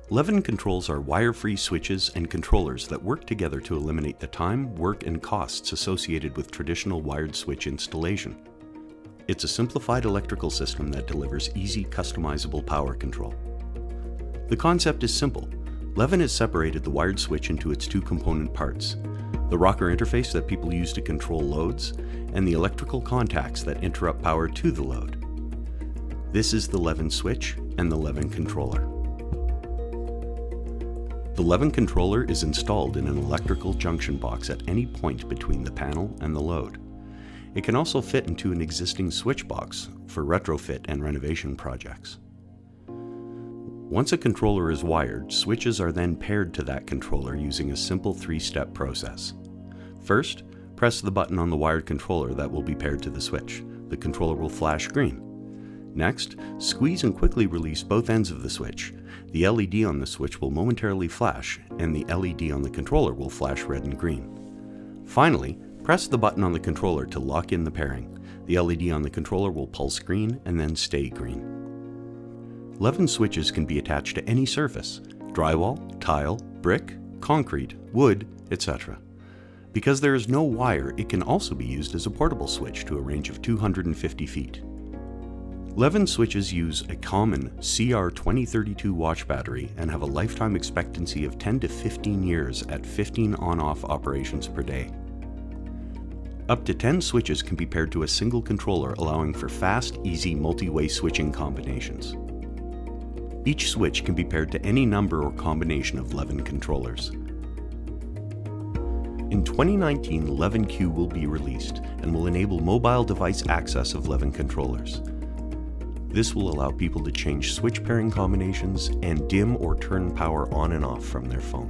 Levven controls are wire-free switches and controllers that work together to eliminate the time, work, and costs associated with traditional wired switch installation. It's a simplified electrical system that delivers easy, customizable power control. The concept is simple. Levven has separated the wired switch into its two component parts: the rocker interface that people use to control loads, and the electrical contacts that interrupt power to the load. This is the Levven switch and the Levven controller. The Levven controller is installed in an electrical junction box at any point between the panel and the load. It can also fit into an existing switch box for retrofit and renovation projects. Once a controller is wired, switches are then paired to that controller using a simple three-step process. First, press the button on the wired controller that will be paired to the switch. The controller will flash green. Next, squeeze and quickly release both ends of the switch. The LED on the switch will momentarily flash, and the LED on the controller will flash red and green. Finally, press the button on the controller to lock in the pairing. The LED on the controller will pulse green and then stay green. Levven switches can be attached to any surface: drywall, tile, brick, concrete, wood, etc. Because there is no wire, it can also be used as a portable switch to a range of 250 feet. Levven switches use a common CR2032 watch battery and have a lifetime expectancy of 10 to 15 years at 15 on-off operations per day. Up to 10 switches can be paired to a single controller, allowing for fast, easy multi-way switching combinations. Each switch can be paired to any number or combination of Levven controllers. In 2019, Levven Q will be released and will enable mobile device access of Levven controllers. This will allow people to change switch pairing combinations and dim or turn power on and off from their phone.